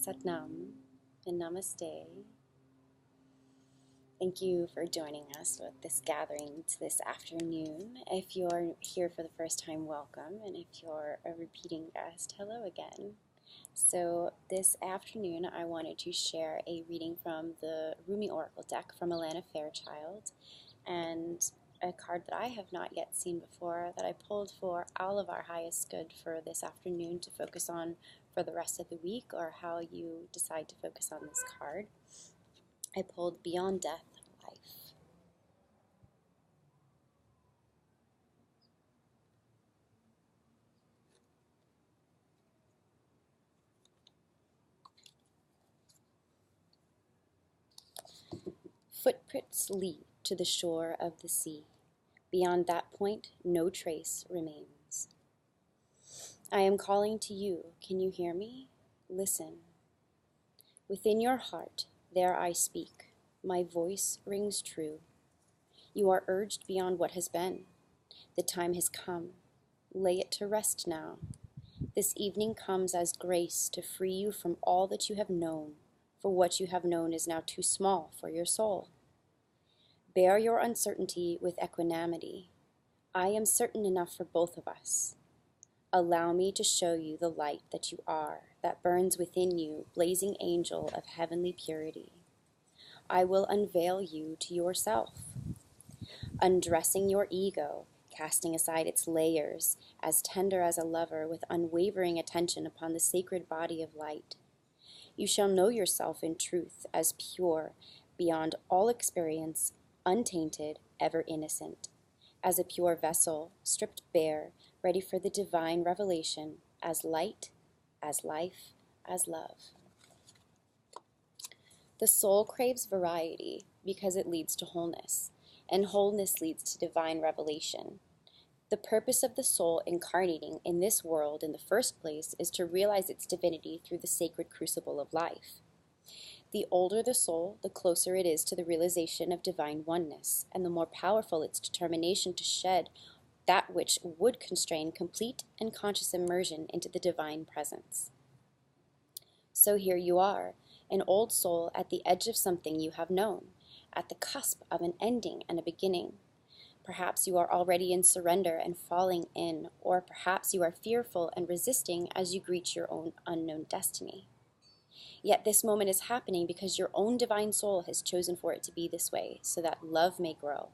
Satnam and Namaste. Thank you for joining us with this gathering this afternoon. If you're here for the first time, welcome. And if you're a repeating guest, hello again. So this afternoon, I wanted to share a reading from the Rumi Oracle deck from Alana Fairchild, and a card that I have not yet seen before that I pulled for all of our highest good for this afternoon to focus on for the rest of the week, or how you decide to focus on this card. I pulled Beyond Death, Life. Footprints lead to the shore of the sea. Beyond that point, no trace remains. I am calling to you. Can you hear me? Listen. Within your heart, there I speak. My voice rings true. You are urged beyond what has been. The time has come. Lay it to rest now. This evening comes as grace to free you from all that you have known, for what you have known is now too small for your soul. Bear your uncertainty with equanimity. I am certain enough for both of us. Allow me to show you the light that you are, that burns within you, blazing angel of heavenly purity. I will unveil you to yourself, undressing your ego, casting aside its layers, as tender as a lover with unwavering attention upon the sacred body of light. You shall know yourself in truth as pure, beyond all experience, untainted, ever innocent, as a pure vessel, stripped bare, ready for the divine revelation, as light, as life, as love. The soul craves variety because it leads to wholeness, and wholeness leads to divine revelation. The purpose of the soul incarnating in this world in the first place is to realize its divinity through the sacred crucible of life. The older the soul, the closer it is to the realization of divine oneness, and the more powerful its determination to shed that which would constrain complete and conscious immersion into the divine presence. So here you are, an old soul at the edge of something you have known, at the cusp of an ending and a beginning. Perhaps you are already in surrender and falling in, or perhaps you are fearful and resisting as you greet your own unknown destiny. Yet this moment is happening because your own divine soul has chosen for it to be this way, so that love may grow.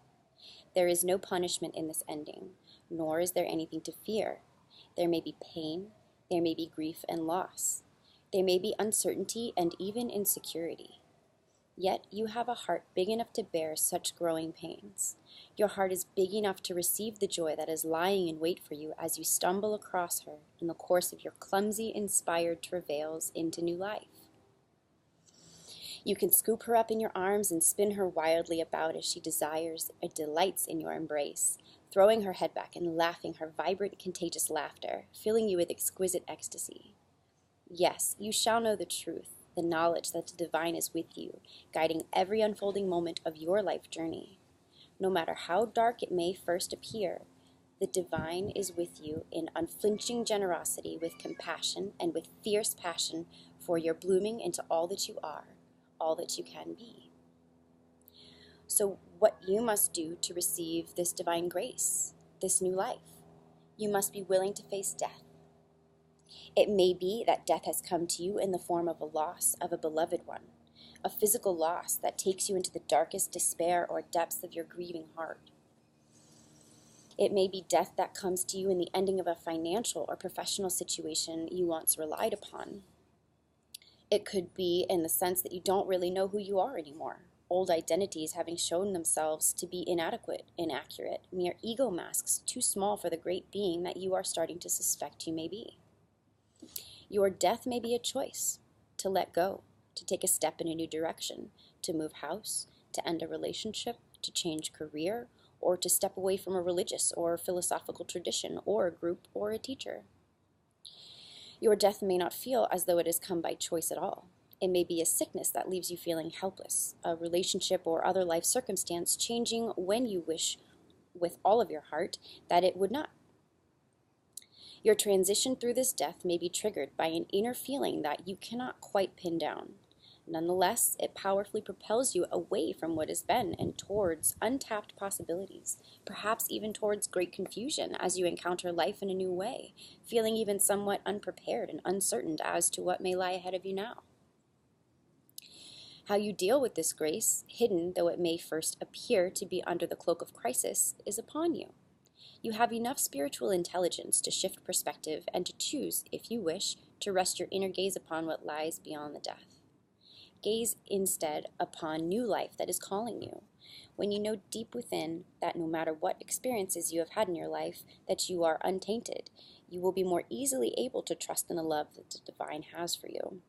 There is no punishment in this ending, nor is there anything to fear. There may be pain, there may be grief and loss. There may be uncertainty and even insecurity. Yet you have a heart big enough to bear such growing pains. Your heart is big enough to receive the joy that is lying in wait for you as you stumble across her in the course of your clumsy, inspired travails into new life. You can scoop her up in your arms and spin her wildly about as she desires or delights in your embrace, throwing her head back and laughing her vibrant, contagious laughter, filling you with exquisite ecstasy. Yes, you shall know the truth, the knowledge that the divine is with you, guiding every unfolding moment of your life journey. No matter how dark it may first appear, the divine is with you in unflinching generosity, with compassion and with fierce passion for your blooming into all that you are, all that you can be. So what you must do to receive this divine grace, this new life, you must be willing to face death. It may be that death has come to you in the form of a loss of a beloved one, a physical loss that takes you into the darkest despair or depths of your grieving heart. It may be death that comes to you in the ending of a financial or professional situation you once relied upon. It could be in the sense that you don't really know who you are anymore, old identities having shown themselves to be inadequate, inaccurate, mere ego masks too small for the great being that you are starting to suspect you may be. Your death may be a choice to let go, to take a step in a new direction, to move house, to end a relationship, to change career, or to step away from a religious or philosophical tradition or a group or a teacher. Your death may not feel as though it has come by choice at all. It may be a sickness that leaves you feeling helpless, a relationship or other life circumstance changing when you wish with all of your heart that it would not. Your transition through this death may be triggered by an inner feeling that you cannot quite pin down. Nonetheless, it powerfully propels you away from what has been and towards untapped possibilities, perhaps even towards great confusion as you encounter life in a new way, feeling even somewhat unprepared and uncertain as to what may lie ahead of you now. How you deal with this grace, hidden though it may first appear to be under the cloak of crisis, is upon you. You have enough spiritual intelligence to shift perspective and to choose, if you wish, to rest your inner gaze upon what lies beyond the death. Gaze instead upon new life that is calling you. When you know deep within that no matter what experiences you have had in your life, that you are untainted, you will be more easily able to trust in the love that the divine has for you.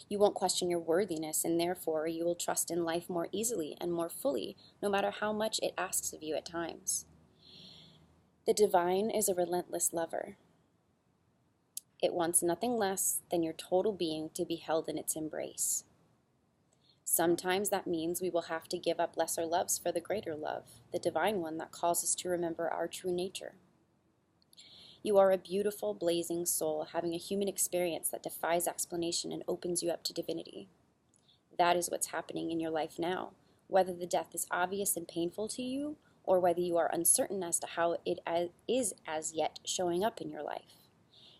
You won't question your worthiness, and therefore you will trust in life more easily and more fully, no matter how much it asks of you at times. The divine is a relentless lover. It wants nothing less than your total being to be held in its embrace. Sometimes that means we will have to give up lesser loves for the greater love, the divine one that calls us to remember our true nature. You are a beautiful, blazing soul having a human experience that defies explanation and opens you up to divinity. That is what's happening in your life now, whether the death is obvious and painful to you, or whether you are uncertain as to how it is as yet showing up in your life.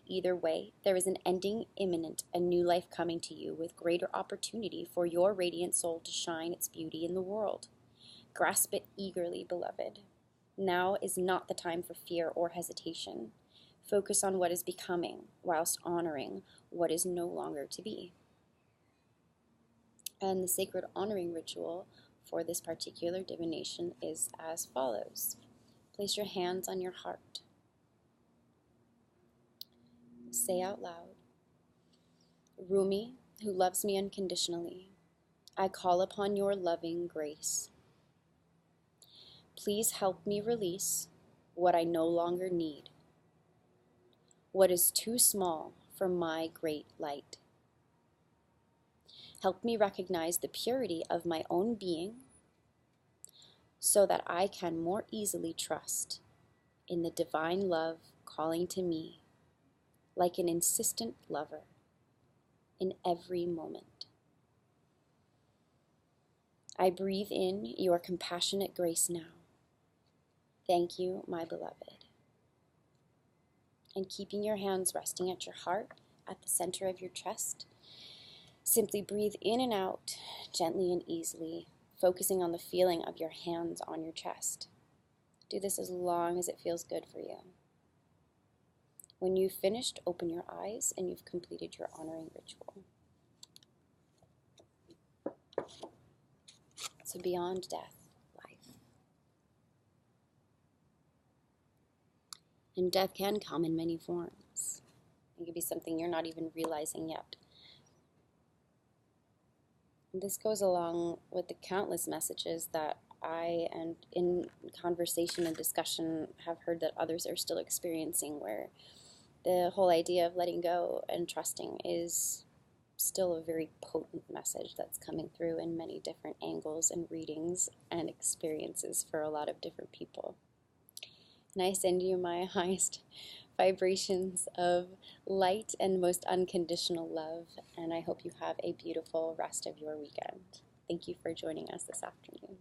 Either way, there is an ending imminent, a new life coming to you with greater opportunity for your radiant soul to shine its beauty in the world. Grasp it eagerly, beloved. Now is not the time for fear or hesitation. Focus on what is becoming, whilst honoring what is no longer to be. And the sacred honoring ritual for this particular divination is as follows. Place your hands on your heart. Say out loud, Rumi, who loves me unconditionally, I call upon your loving grace. Please help me release what I no longer need, what is too small for my great light. Help me recognize the purity of my own being so that I can more easily trust in the divine love calling to me like an insistent lover in every moment. I breathe in your compassionate grace now. Thank you, my beloved. And keeping your hands resting at your heart, at the center of your chest, simply breathe in and out, gently and easily, focusing on the feeling of your hands on your chest. Do this as long as it feels good for you. When you've finished, open your eyes and you've completed your honoring ritual. So beyond death, life. And death can come in many forms. It could be something you're not even realizing yet. And this goes along with the countless messages that I, and in conversation and discussion, have heard that others are still experiencing, where the whole idea of letting go and trusting is still a very potent message that's coming through in many different angles and readings and experiences for a lot of different people. And I send you my highest vibrations of light and most unconditional love, and I hope you have a beautiful rest of your weekend. Thank you for joining us this afternoon.